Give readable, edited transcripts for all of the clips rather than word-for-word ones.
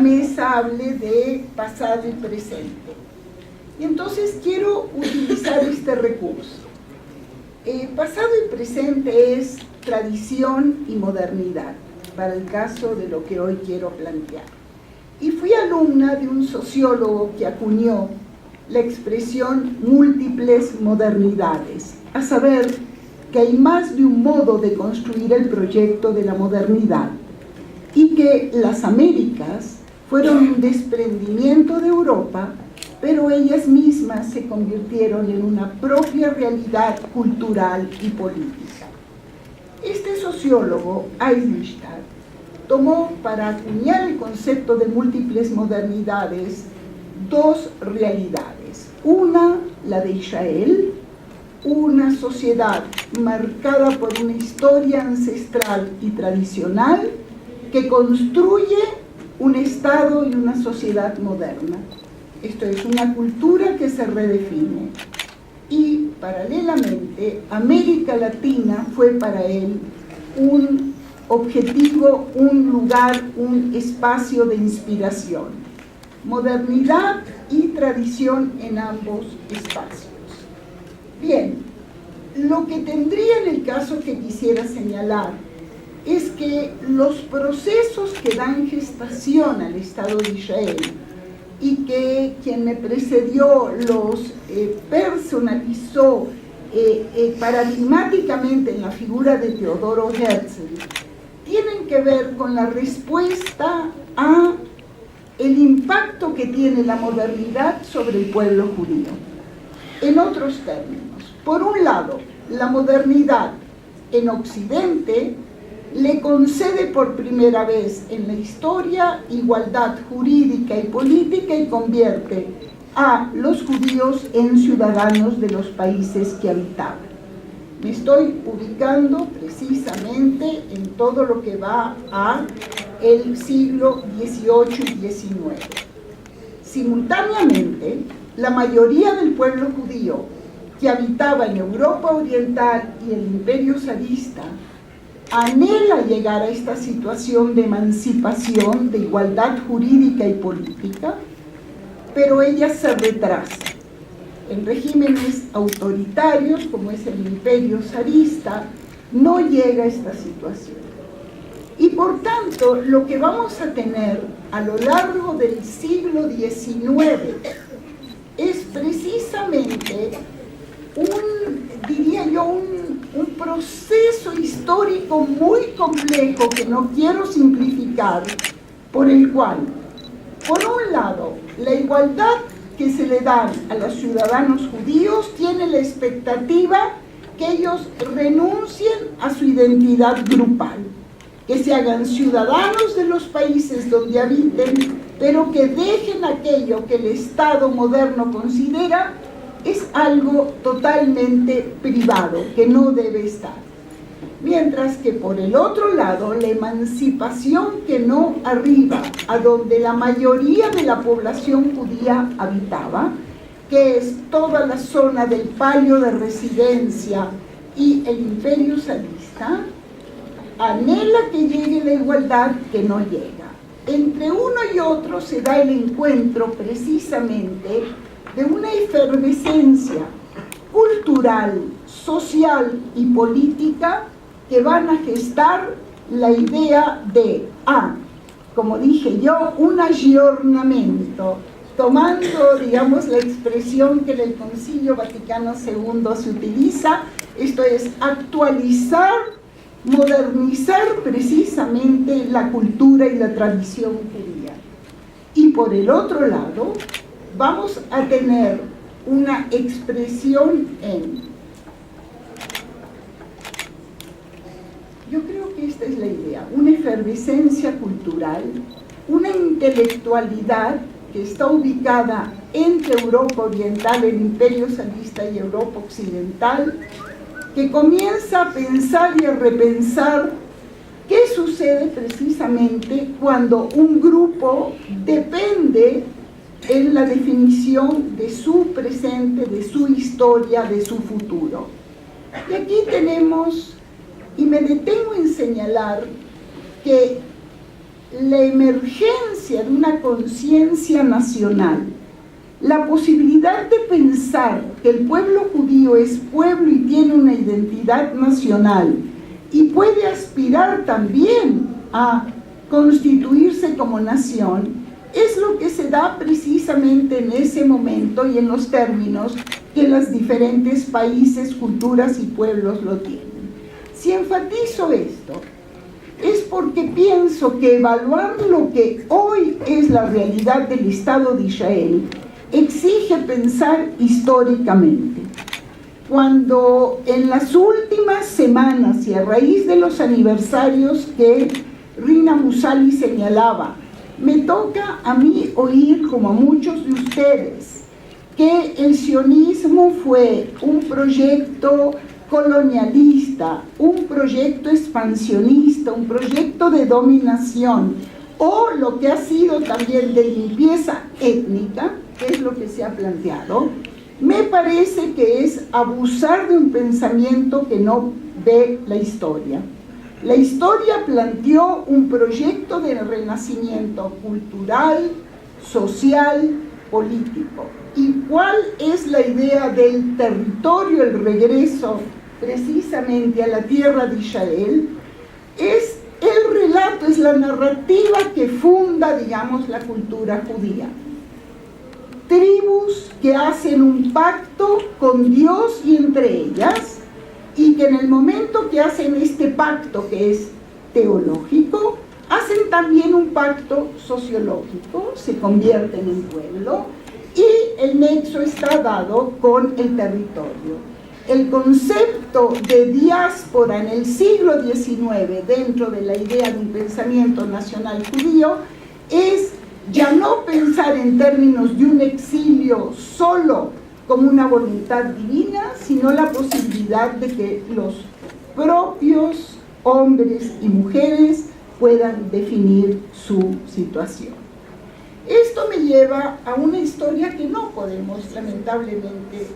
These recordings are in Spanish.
mesa hable de pasado y presente. Y entonces quiero utilizar este recurso. Pasado y presente es tradición y modernidad, para el caso de lo que hoy quiero plantear. Y fui alumna de un sociólogo que acuñó la expresión múltiples modernidades, a saber que hay más de un modo de construir el proyecto de la modernidad y que las Américas fueron un desprendimiento de Europa, pero ellas mismas se convirtieron en una propia realidad cultural y política. Este sociólogo, Eisenstadt, tomó para acuñar el concepto de múltiples modernidades dos realidades. Una, la de Israel, una sociedad marcada por una historia ancestral y tradicional que construye un Estado y una sociedad moderna. Esto es una cultura que se redefine. Y paralelamente, América Latina fue para él un objetivo, un lugar, un espacio de inspiración. Modernidad y tradición en ambos espacios. Bien, lo que tendría en el caso que quisiera señalar es que los procesos que dan gestación al Estado de Israel y que quien me precedió los personalizó paradigmáticamente en la figura de Teodoro Herzl, tienen que ver con la respuesta a el impacto que tiene la modernidad sobre el pueblo judío. En otros términos, por un lado, la modernidad en Occidente le concede por primera vez en la historia igualdad jurídica y política y convierte a los judíos en ciudadanos de los países que habitaban. Me estoy ubicando precisamente en todo lo que va a el siglo XVIII y XIX. Simultáneamente, la mayoría del pueblo judío que habitaba en Europa Oriental y el Imperio zarista anhela llegar a esta situación de emancipación, de igualdad jurídica y política, pero ella se retrasa. En regímenes autoritarios, como es el Imperio zarista, no llega a esta situación. Y por tanto, lo que vamos a tener a lo largo del siglo XIX es precisamente diría yo, un proceso histórico muy complejo que no quiero simplificar, por el cual, por un lado, la igualdad que se le da a los ciudadanos judíos tiene la expectativa que ellos renuncien a su identidad grupal, que se hagan ciudadanos de los países donde habiten, pero que dejen aquello que el Estado moderno considera es algo totalmente privado, que no debe estar. Mientras que por el otro lado, la emancipación que no arriba a donde la mayoría de la población judía habitaba, que es toda la zona del palio de residencia y el Imperio zarista, anhela que llegue la igualdad que no llega. Entre uno y otro se da el encuentro precisamente de una efervescencia cultural, social y política que van a gestar la idea de, como dije yo, un aggiornamento, tomando, digamos, la expresión que en el Concilio Vaticano II se utiliza, esto es, actualizar, modernizar precisamente la cultura y la tradición judía. Y por el otro lado, vamos a tener una expresión yo creo que esta es la idea, una efervescencia cultural, una intelectualidad que está ubicada entre Europa Oriental, el Imperio zarista y Europa Occidental, que comienza a pensar y a repensar qué sucede precisamente cuando un grupo depende en la definición de su presente, de su historia, de su futuro. Y aquí tenemos, y me detengo en señalar que la emergencia de una conciencia nacional, la posibilidad de pensar que el pueblo judío es pueblo y tiene una identidad nacional y puede aspirar también a constituirse como nación, es lo que se da precisamente en ese momento y en los términos que los diferentes países, culturas y pueblos lo tienen. Si enfatizo esto, es porque pienso que evaluar lo que hoy es la realidad del Estado de Israel exige pensar históricamente. Cuando en las últimas semanas y a raíz de los aniversarios que Rina Musali señalaba, me toca a mí oír, como a muchos de ustedes, que el sionismo fue un proyecto colonialista, un proyecto expansionista, un proyecto de dominación, o lo que ha sido también de limpieza étnica, que es lo que se ha planteado, me parece que es abusar de un pensamiento que no ve la historia. La historia planteó un proyecto de renacimiento cultural, social, político. ¿Y cuál es la idea del territorio, el regreso precisamente a la tierra de Israel? Es el relato, es la narrativa que funda, digamos, la cultura judía. Tribus que hacen un pacto con Dios y entre ellas, y que en el momento que hacen este pacto, que es teológico, hacen también un pacto sociológico, se convierten en pueblo, y el nexo está dado con el territorio. El concepto de diáspora en el siglo XIX, dentro de la idea de un pensamiento nacional judío, es ya no pensar en términos de un exilio solo como una voluntad divina, sino la posibilidad de que los propios hombres y mujeres puedan definir su situación. Esto me lleva a una historia que no podemos lamentablemente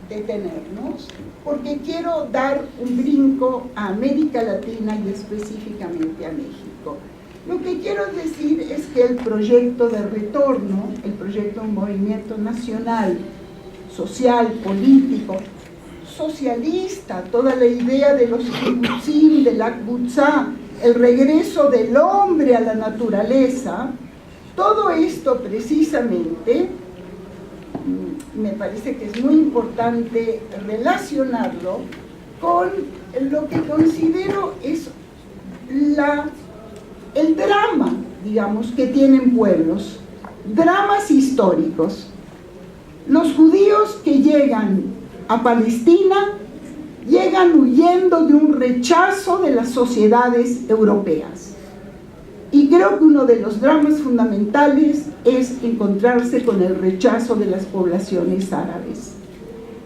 detenernos, porque quiero dar un brinco a América Latina y específicamente a México. Lo que quiero decir es que el proyecto de retorno, el proyecto de un movimiento nacional, social, político, socialista, toda la idea de los kibbutzim, de la kibbutzá, el regreso del hombre a la naturaleza, todo esto precisamente me parece que es muy importante relacionarlo con lo que considero es el drama, digamos, que tienen pueblos, dramas históricos. Los judíos que llegan a Palestina llegan huyendo de un rechazo de las sociedades europeas. Y creo que uno de los dramas fundamentales es encontrarse con el rechazo de las poblaciones árabes.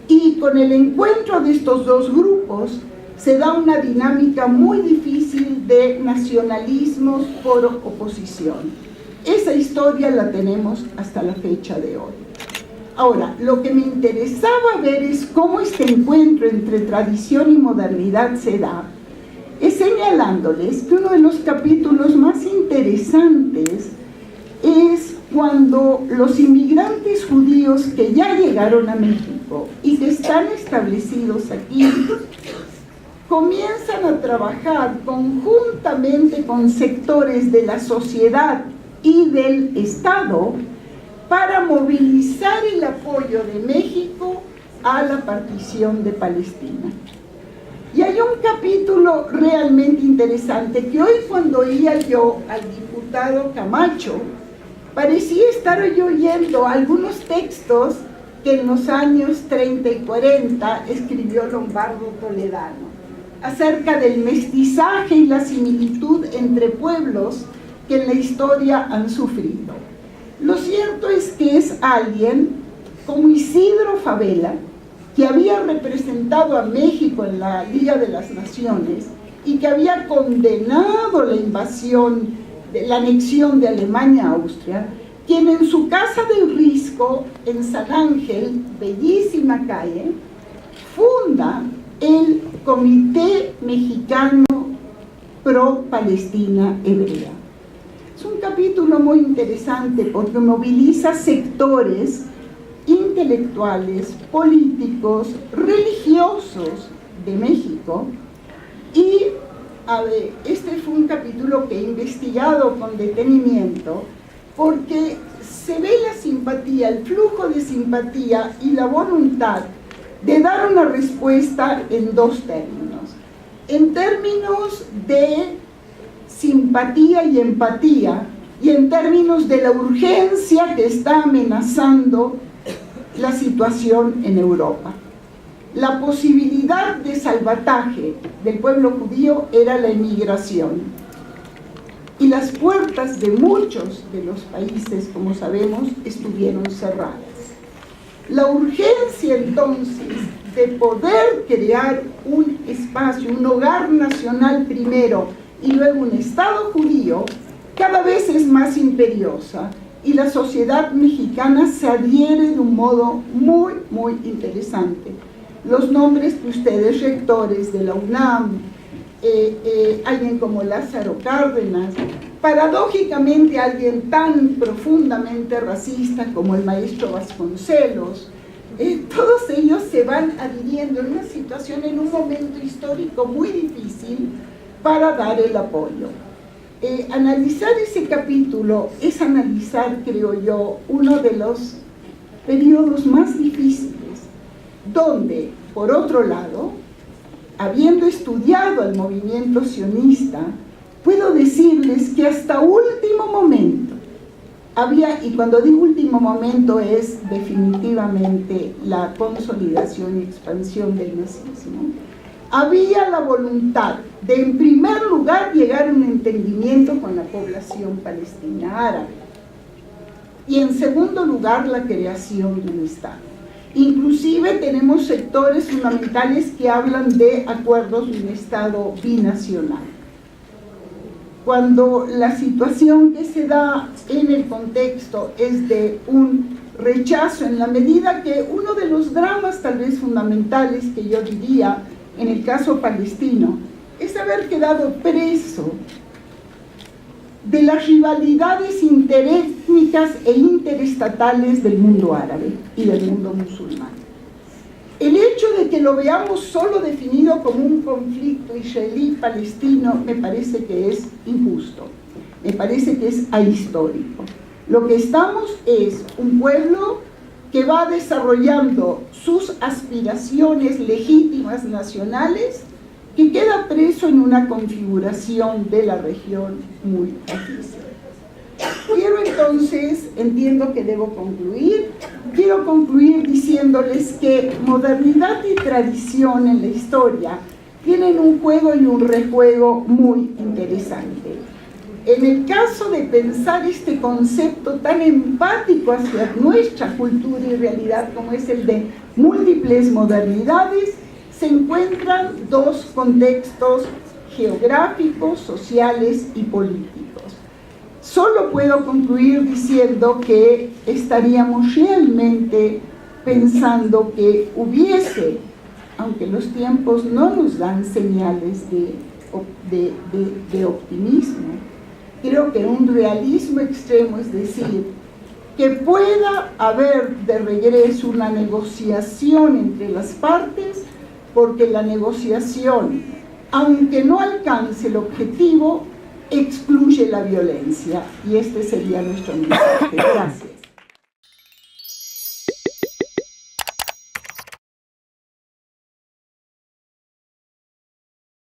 Y con el encuentro de estos dos grupos se da una dinámica muy difícil de nacionalismos por oposición. Esa historia la tenemos hasta la fecha de hoy. Ahora, lo que me interesaba ver es cómo este encuentro entre tradición y modernidad se da, es señalándoles que uno de los capítulos más interesantes es cuando los inmigrantes judíos que ya llegaron a México y que están establecidos aquí, comienzan a trabajar conjuntamente con sectores de la sociedad y del Estado para movilizar el apoyo de México a la partición de Palestina. Y hay un capítulo realmente interesante que hoy, cuando oía yo al diputado Camacho, parecía estar yo oyendo algunos textos que en los años 30 y 40 escribió Lombardo Toledano acerca del mestizaje y la similitud entre pueblos que en la historia han sufrido. Lo cierto es que es alguien como Isidro Fabela, que había representado a México en la Liga de las Naciones y que había condenado la invasión, la anexión de Alemania a Austria, quien en su casa del Risco, en San Ángel, bellísima calle, funda el Comité Mexicano Pro Palestina Hebrea. capítulo muy interesante porque moviliza sectores intelectuales, políticos, religiosos de México. Y este fue un capítulo que he investigado con detenimiento porque se ve la simpatía, el flujo de simpatía y la voluntad de dar una respuesta en dos términos. En términos de simpatía y empatía, y en términos de la urgencia que está amenazando la situación en Europa. La posibilidad de salvataje del pueblo judío era la emigración. Y las puertas de muchos de los países, como sabemos, estuvieron cerradas. La urgencia entonces de poder crear un espacio, un hogar nacional primero y luego un Estado judío, cada vez es más imperiosa y la sociedad mexicana se adhiere de un modo muy, muy interesante. Los nombres que ustedes, rectores de la UNAM, alguien como Lázaro Cárdenas, paradójicamente alguien tan profundamente racista como el maestro Vasconcelos, todos ellos se van adhiriendo en una situación, en un momento histórico muy difícil para dar el apoyo. Analizar ese capítulo es analizar, creo yo, uno de los periodos más difíciles, donde, por otro lado, habiendo estudiado al movimiento sionista, puedo decirles que hasta último momento había, y cuando digo último momento es definitivamente la consolidación y expansión del nazismo, había la voluntad de, en primer lugar, llegar a un entendimiento con la población palestina árabe, y en segundo lugar, la creación de un Estado. Inclusive tenemos sectores fundamentales que hablan de acuerdos de un Estado binacional. Cuando la situación que se da en el contexto es de un rechazo, en la medida que uno de los dramas tal vez fundamentales que yo diría en el caso palestino es haber quedado preso de las rivalidades interétnicas e interestatales del mundo árabe y del mundo musulmán. El hecho de que lo veamos solo definido como un conflicto israelí-palestino me parece que es injusto, me parece que es ahistórico. Lo que estamos es un pueblo que va desarrollando sus aspiraciones legítimas nacionales, que queda preso en una configuración de la región muy difícil. Quiero entonces, entiendo que debo concluir, quiero concluir diciéndoles que modernidad y tradición en la historia tienen un juego y un rejuego muy interesante. En el caso de pensar este concepto tan empático hacia nuestra cultura y realidad como es el de múltiples modernidades, se encuentran dos contextos geográficos, sociales y políticos. Solo puedo concluir diciendo que estaríamos realmente pensando que hubiese, aunque los tiempos no nos dan señales de optimismo, creo que un realismo extremo, es decir, que pueda haber de regreso una negociación entre las partes, porque la negociación, aunque no alcance el objetivo, excluye la violencia, y este sería nuestro mensaje. Gracias.